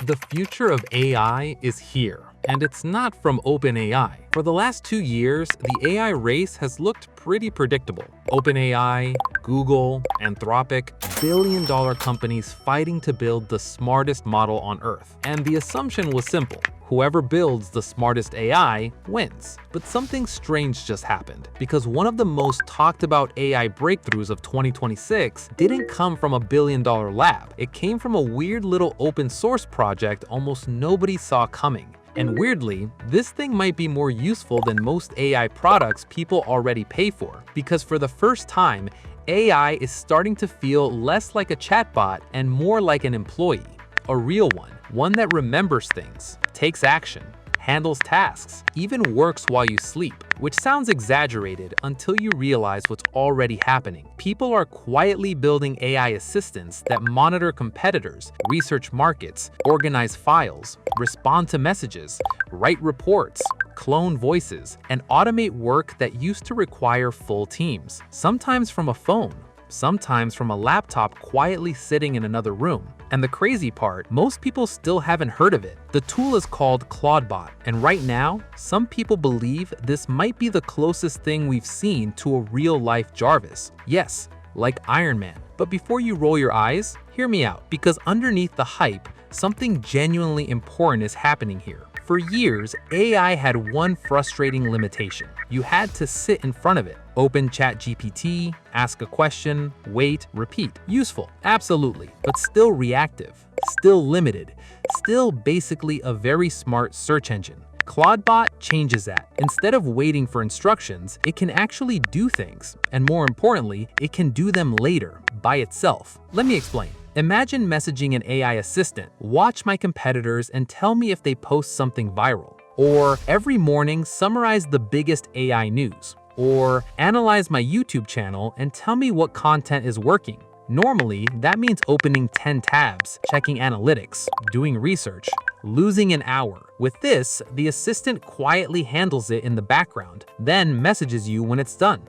The future of AI is here, and it's not from OpenAI. For the last 2 years, the AI race has looked pretty predictable. OpenAI, Google, Anthropic, billion-dollar companies fighting to build the smartest model on Earth. And the assumption was simple. Whoever builds the smartest AI wins. But something strange just happened, because one of the most talked about AI breakthroughs of 2026 didn't come from a billion-dollar lab. It came from a weird little open source project almost nobody saw coming. And weirdly, this thing might be more useful than most AI products people already pay for, because for the first time, AI is starting to feel less like a chatbot and more like an employee. A real one that remembers things, takes action, handles tasks, even works while you sleep, which sounds exaggerated until you realize what's already happening. People are quietly building AI assistants that monitor competitors, research markets, organize files, respond to messages, write reports, clone voices, and automate work that used to require full teams, sometimes from a phone, sometimes from a laptop quietly sitting in another room. And the crazy part, most people still haven't heard of it. The tool is called ClawdBot, and right now, some people believe this might be the closest thing we've seen to a real-life Jarvis. Yes, like Iron Man. But before you roll your eyes, hear me out, because underneath the hype, something genuinely important is happening here. For years, AI had one frustrating limitation. You had to sit in front of it. Open ChatGPT, ask a question, wait, repeat. Useful, absolutely, but still reactive, still limited, still basically a very smart search engine. ClawdBot changes that. Instead of waiting for instructions, it can actually do things, and more importantly, it can do them later, by itself. Let me explain. Imagine messaging an AI assistant, watch my competitors and tell me if they post something viral. Or every morning, summarize the biggest AI news. Or analyze my YouTube channel and tell me what content is working. Normally, that means opening 10 tabs, checking analytics, doing research, losing an hour. With this, the assistant quietly handles it in the background, then messages you when it's done.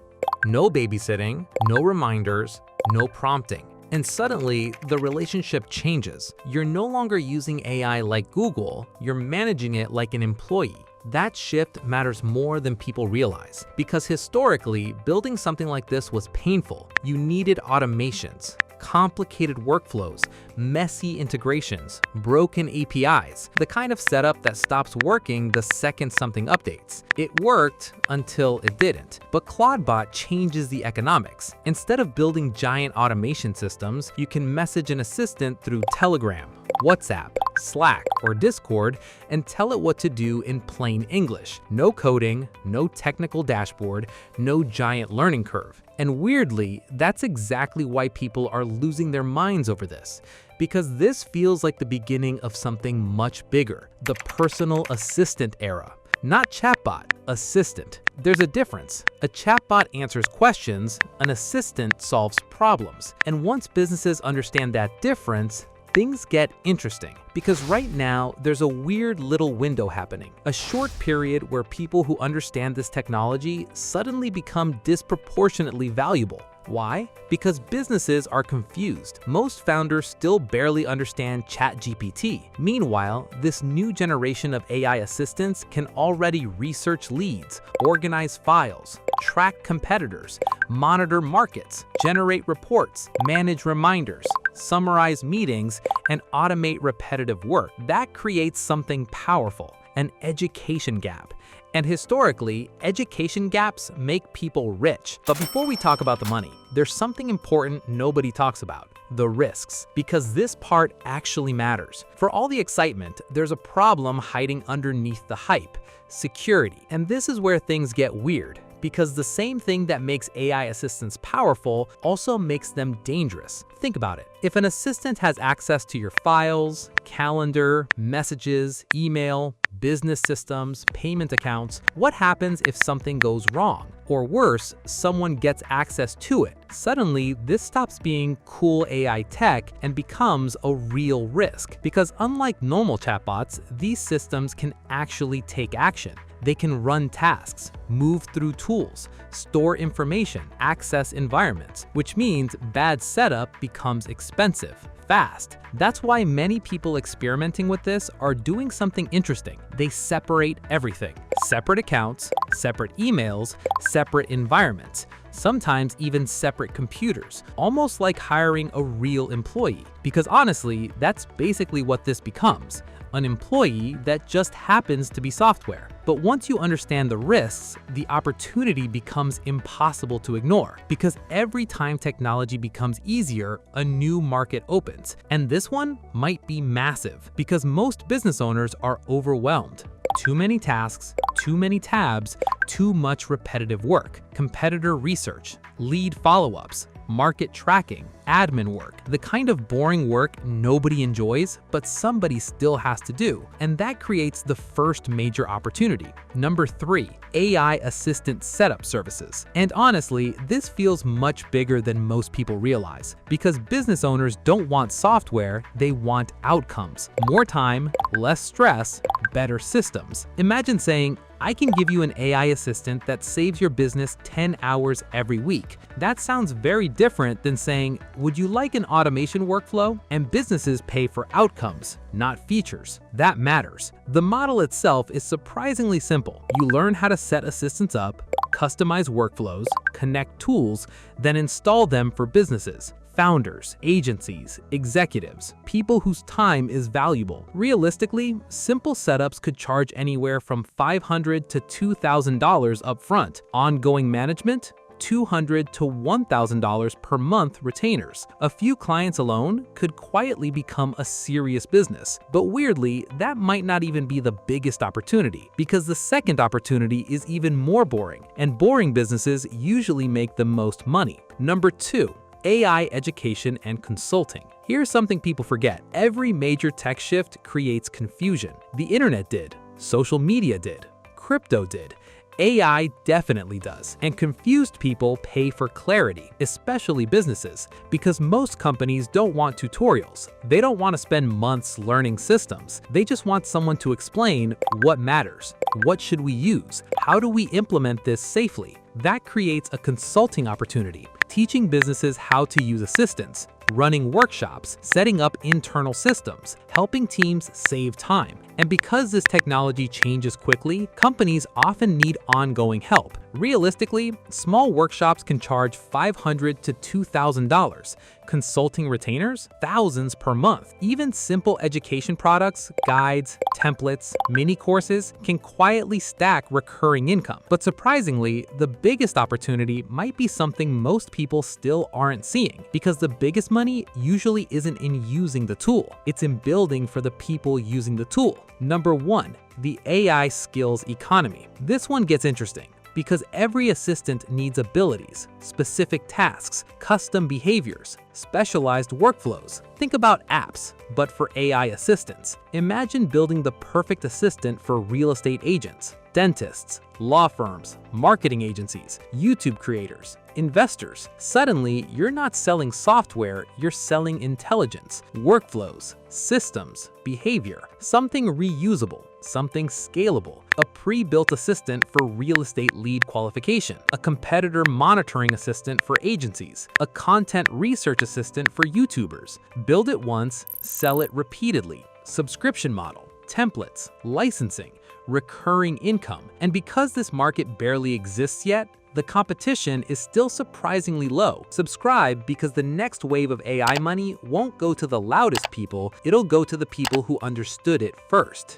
No babysitting, no reminders, no prompting. And suddenly, the relationship changes. You're no longer using AI like Google, you're managing it like an employee. That shift matters more than people realize, because historically, building something like this was painful. You needed automations, complicated workflows, messy integrations, broken APIs, the kind of setup that stops working the second something updates. It worked until it didn't. But ClawdBot changes the economics. Instead of building giant automation systems, you can message an assistant through Telegram, WhatsApp, Slack, or Discord and tell it what to do in plain English. No coding, no technical dashboard, no giant learning curve. And weirdly, that's exactly why people are losing their minds over this. Because this feels like the beginning of something much bigger, the personal assistant era. Not chatbot, assistant. There's a difference. A chatbot answers questions, an assistant solves problems. And once businesses understand that difference, things get interesting, because right now there's a weird little window happening. A short period where people who understand this technology suddenly become disproportionately valuable. Why? Because businesses are confused. Most founders still barely understand ChatGPT. Meanwhile, this new generation of AI assistants can already research leads, organize files, track competitors, monitor markets, generate reports, manage reminders, summarize meetings, and automate repetitive work. That creates something powerful, an education gap. And historically, education gaps make people rich. But before we talk about the money, there's something important nobody talks about: the risks, because this part actually matters. For all the excitement, there's a problem hiding underneath the hype: security. And this is where things get weird, because the same thing that makes AI assistants powerful also makes them dangerous. Think about it. If an assistant has access to your files, calendar, messages, email, business systems, payment accounts, what happens if something goes wrong? Or worse, someone gets access to it. Suddenly, this stops being cool AI tech and becomes a real risk. Because unlike normal chatbots, these systems can actually take action. They can run tasks, move through tools, store information, access environments, which means bad setup becomes expensive fast. That's why many people experimenting with this are doing something interesting. They separate everything. Separate accounts, separate emails, separate environments, sometimes even separate computers, almost like hiring a real employee. Because honestly, that's basically what this becomes. An employee that just happens to be software. But once you understand the risks, the opportunity becomes impossible to ignore, because every time technology becomes easier, a new market opens. And this one might be massive, because most business owners are overwhelmed. Too many tasks, too many tabs, too much repetitive work, competitor research, lead follow-ups, market tracking, admin work, the kind of boring work nobody enjoys, but somebody still has to do. And that creates the first major opportunity. Number 3, AI assistant setup services. And honestly, this feels much bigger than most people realize, because business owners don't want software, they want outcomes. More time, less stress, better systems. Imagine saying, I can give you an AI assistant that saves your business 10 hours every week. That sounds very different than saying, would you like an automation workflow? And businesses pay for outcomes, not features. That matters. The model itself is surprisingly simple. You learn how to set assistants up, customize workflows, connect tools, then install them for businesses. Founders, agencies, executives, people whose time is valuable. Realistically, simple setups could charge anywhere from $500 to $2,000 upfront. Ongoing management, $200 to $1,000 per month retainers. A few clients alone could quietly become a serious business. But weirdly, that might not even be the biggest opportunity, because the second opportunity is even more boring, and boring businesses usually make the most money. Number 2. AI education and consulting. Here's something people forget. Every major tech shift creates confusion. The internet did, social media did, crypto did. AI definitely does. And confused people pay for clarity, especially businesses, because most companies don't want tutorials. They don't want to spend months learning systems. They just want someone to explain what matters. What should we use? How do we implement this safely? That creates a consulting opportunity, teaching businesses how to use assistants, running workshops, setting up internal systems, helping teams save time. And because this technology changes quickly, companies often need ongoing help. Realistically, small workshops can charge $500 to $2,000. Consulting retainers, thousands per month. Even simple education products, guides, templates, mini courses can quietly stack recurring income. But surprisingly, the biggest opportunity might be something most people still aren't seeing, because the biggest money usually isn't in using the tool. It's in building for the people using the tool. Number 1, the AI skills economy. This one gets interesting, because every assistant needs abilities, specific tasks, custom behaviors, specialized workflows. Think about apps, but for AI assistants. Imagine building the perfect assistant for real estate agents, dentists, law firms, marketing agencies, YouTube creators, investors. Suddenly, you're not selling software, you're selling intelligence, workflows, systems, behavior, something reusable, something scalable, a pre-built assistant for real estate lead qualification, a competitor monitoring assistant for agencies, a content research assistant for YouTubers. Build it once, sell it repeatedly. Subscription model, templates, licensing, recurring income. And because this market barely exists yet, the competition is still surprisingly low. Subscribe, because the next wave of AI money won't go to the loudest people, it'll go to the people who understood it first.